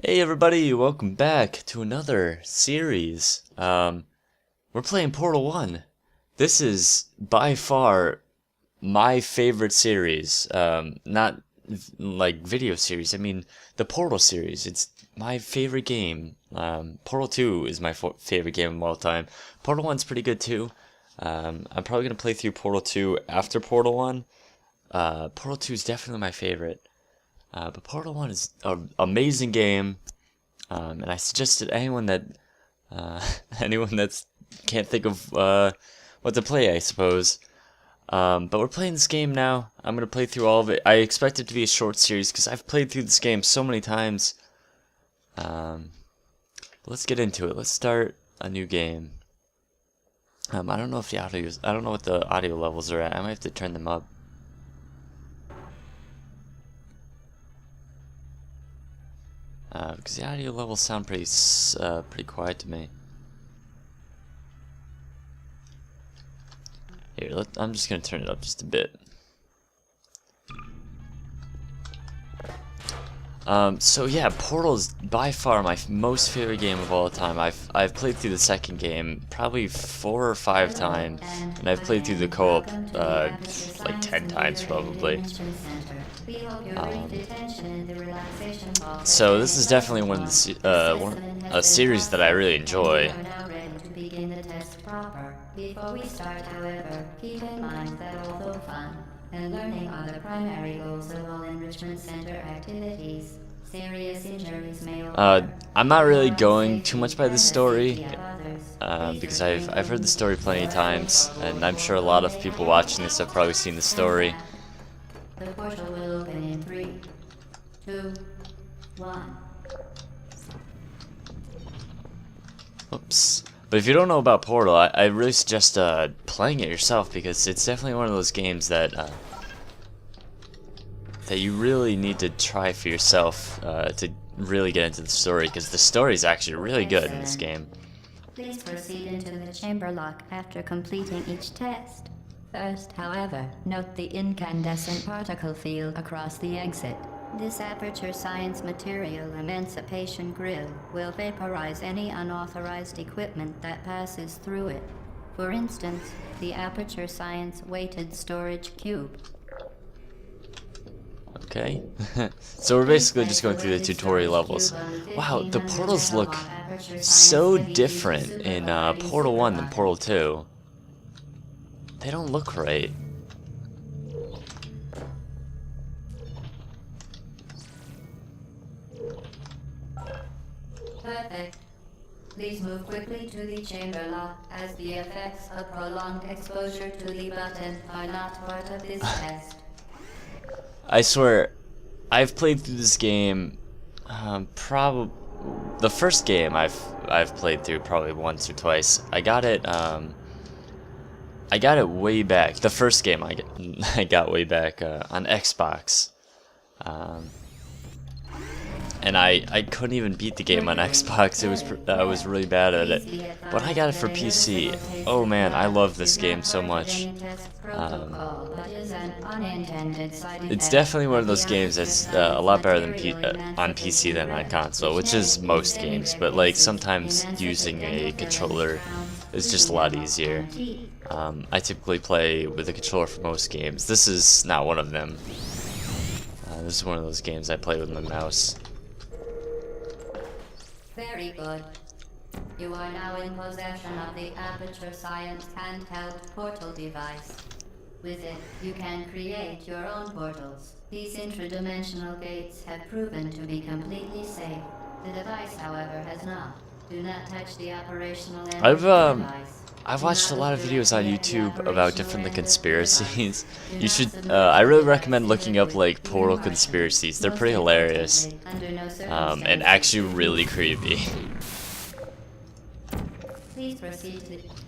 Hey everybody, welcome back to another series. We're playing Portal 1. This is by far my favorite series. Not like video series, I mean the Portal series. It's my favorite game. Portal 2 is my favorite game of all time. Portal 1's pretty good too. I'm probably going to play through Portal 2 after Portal 1. Portal 2 is definitely my favorite. But Portal 1 is an amazing game, and I suggest that anyone that anyone that's can't think of what to play, I suppose. But we're playing this game now. I'm gonna play through all of it. I expect it to be a short series because I've played through this game so many times. Let's get into it. Let's start a new game. I don't know if the audio I don't know what the audio levels are at. I might have to turn them up. Because the audio levels sound pretty quiet to me. Here, I'm just gonna turn it up just a bit. So yeah, Portal is by far my most favorite game of all time. I've played through the second game probably 4 or 5 times, and I've played through the co-op like 10 times probably. So this is definitely one of the a series that I really enjoy. Before we start, however, keep in mind that although fun and learning are the primary goals of all enrichment center activities, serious injuries may occur. I'm not really going too much by the story because I've heard the story plenty of times, and I'm sure a lot of people watching this have probably seen the story. The portal will open in 3, 2, 1. Oops. But if you don't know about Portal, I really suggest playing it yourself, because it's definitely one of those games that that you really need to try for yourself to really get into the story, because the story is actually really good in this game. Please proceed into the chamber lock after completing each test. First, however, note the incandescent particle field across the exit. This aperture science material emancipation grill will vaporize any unauthorized equipment that passes through it. For instance, the aperture science weighted storage cube. Okay. So we're basically just going through the tutorial levels. Wow, the portals look so different in Portal 1 than Portal 2. They don't look right. Perfect. Please move quickly to the chamber lock, as the effects of prolonged exposure to the button are not part of this test. I swear, I've played through this game, probably the first game I've played through probably once or twice. I got it way back. The first game I got way back on Xbox. And I couldn't even beat the game on Xbox. I was really bad at it. But I got it for PC. Oh man, I love this game so much. It's definitely one of those games that's a lot better than on PC than on console, which is most games. But like sometimes using a controller is just a lot easier. I typically play with a controller for most games. This is not one of them. This is one of those games I play with my mouse. Very good. You are now in possession of the Aperture Science handheld portal device. With it, you can create your own portals. These intradimensional gates have proven to be completely safe. The device, however, has not. Do not touch the operational end of the device. I've watched a lot of videos on YouTube about different conspiracies. You should, I really recommend looking up like Portal conspiracies. They're pretty hilarious, and actually really creepy.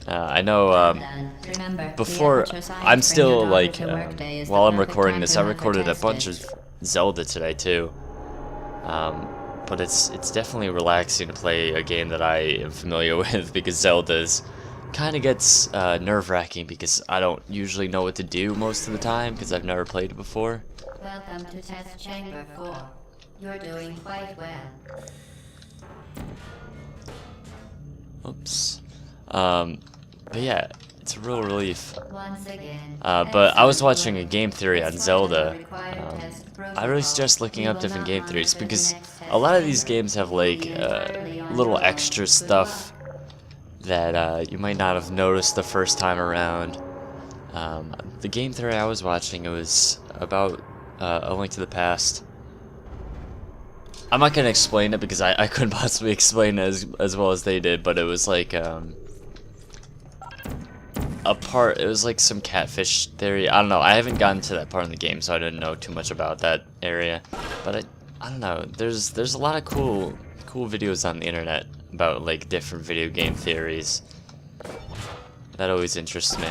I know, before, I'm still like, while I'm recording this, I recorded a bunch of Zelda today too. But it's definitely relaxing to play a game that I am familiar with, because Zelda's kind of gets nerve-wracking because I don't usually know what to do most of the time because I've never played it before. Welcome to Test Chamber 4. You're doing quite well. Oops. But yeah, it's a real relief. Once again, But I was watching a game theory on Zelda. I really suggest looking up different game theories because a lot of these games have like little extra stuff that you might not have noticed the first time around. The game theory I was watching, it was about A Link to the Past. I'm not gonna explain it because I couldn't possibly explain it as well as they did, but it was like it was like some catfish theory. I don't know. I haven't gotten to that part in the game, so I didn't know too much about that area. But I don't know. There's a lot of cool videos on the internet about like different video game theories. That always interests me.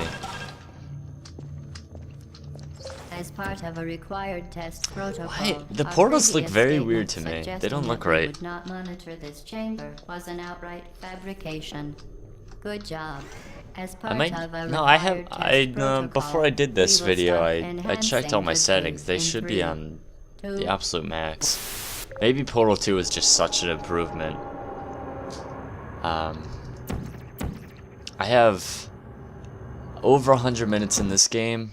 As part of a required test protocol, Why? The portals look very weird to me. They don't look right. Would not monitor this chamber was an outright fabrication. Good job. As part of a No, I have. required test protocol, Before I did this we will video, start I checked all my enhancing settings. They the should be on 2, the absolute max. Maybe Portal 2 is just such an improvement. I have over 100 minutes in this game,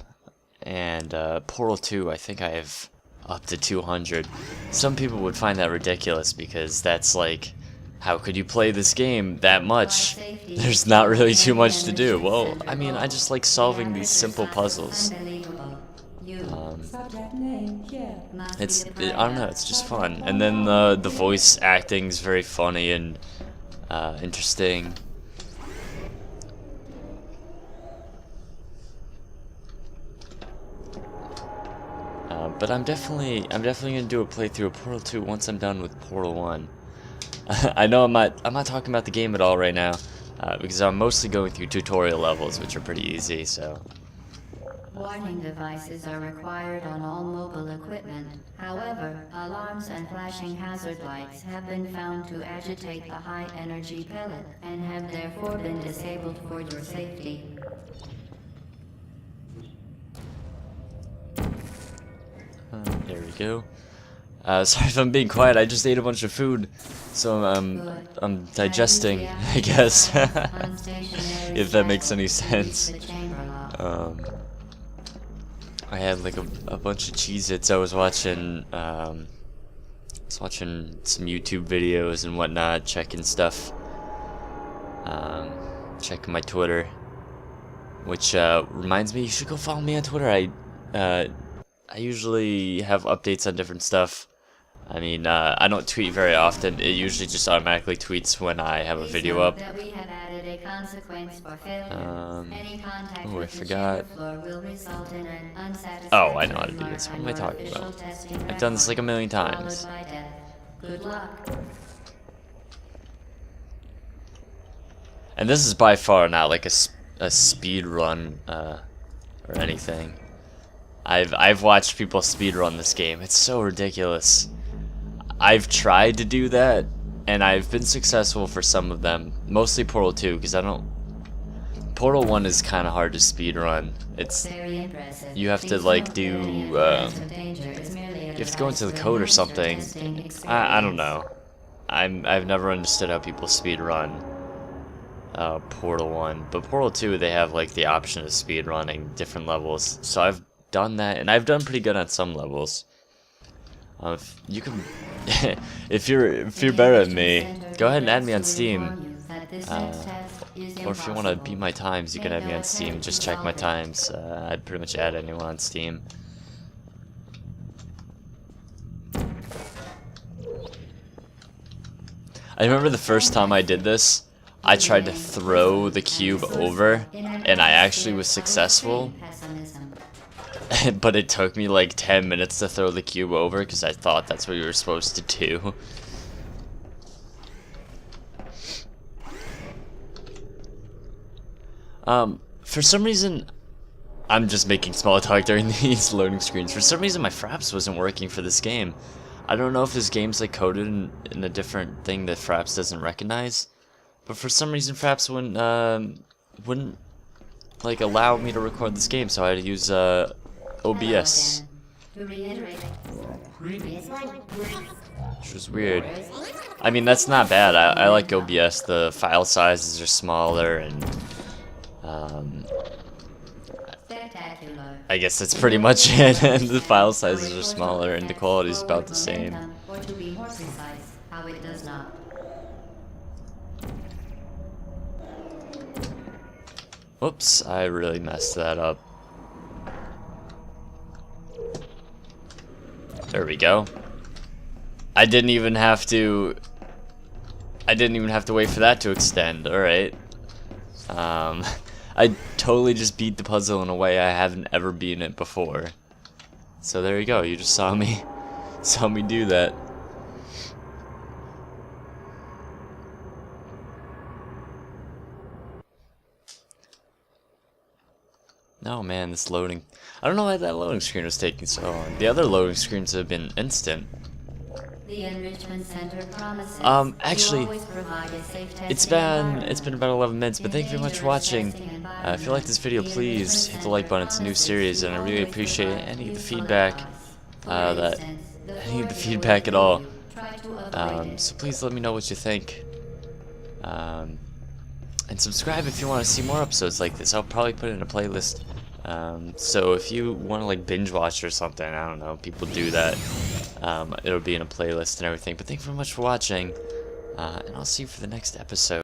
and Portal 2, I think I have up to 200. Some people would find that ridiculous because that's like, how could you play this game that much? There's not really too much to do. Well, I mean, I just like solving these simple puzzles. I don't know, it's just fun. And then the voice acting is very funny and interesting. But I'm definitely gonna do a playthrough of Portal 2 once I'm done with Portal 1. I know I'm not talking about the game at all right now, because I'm mostly going through tutorial levels, which are pretty easy. So. Warning devices are required on all mobile equipment. However, alarms and flashing hazard lights have been found to agitate the high-energy pellet and have therefore been disabled for your safety. There we go. Sorry if I'm being quiet. I just ate a bunch of food, so I'm digesting, I guess, if that makes any sense. I had like a bunch of Cheez-Its. I was watching some YouTube videos and whatnot, checking stuff, checking my Twitter, which reminds me, you should go follow me on Twitter. I usually have updates on different stuff. I mean, I don't tweet very often. It usually just automatically tweets when I have a video up. Oh, I forgot. Oh, I know how to do this. What am I talking about? I've done this like a million times. And this is by far not like a speed run or anything. I've watched people speedrun this game. It's so ridiculous. I've tried to do that, and I've been successful for some of them. Mostly Portal 2, because Portal 1 is kind of hard to speedrun. You have to like do, you have to go into the code or something. I don't know. I've never understood how people speedrun Portal 1, but Portal 2 they have like the option of speedrunning different levels. So I've done that, and I've done pretty good on some levels. If you can, if you're better than me, go ahead and add me on Steam. Or if you want to beat my times, you can add me on Steam. Just check my times. I'd pretty much add anyone on Steam. I remember the first time I did this, I tried to throw the cube over, and I actually was successful. But it took me like 10 minutes to throw the cube over because I thought that's what you were supposed to do. For some reason, I'm just making small talk during these loading screens. For some reason, my Fraps wasn't working for this game. I don't know if this game's like coded in a different thing that Fraps doesn't recognize, but for some reason, Fraps wouldn't like allow me to record this game, so I had to use OBS. To reiterate, previous one. which was weird. I mean, that's not bad. I like OBS. The file sizes are smaller, and Spectacular. I guess that's pretty much it. And the file sizes are smaller, and the quality is about the same. Or to be more precise, how it does not. Whoops, I really messed that up. There we go. I didn't even have to wait for that to extend. All right. I totally just beat the puzzle in a way I haven't ever beaten it before. So there you go. You just saw me do that. No, man, this loading. I don't know why that loading screen was taking so long. The other loading screens have been instant. The enrichment center promises Actually, to always provide a safe it's testing been about 11 minutes, but thank you very much for watching. If you like this video, please hit the like button. It's a new series, and I really appreciate any of the feedback. Any of the feedback at all. So please let me know what you think. And subscribe if you want to see more episodes like this. I'll probably put it in a playlist. So if you want to like binge watch or something, I don't know, people do that. It'll be in a playlist and everything. But thank you very much for watching, and I'll see you for the next episode.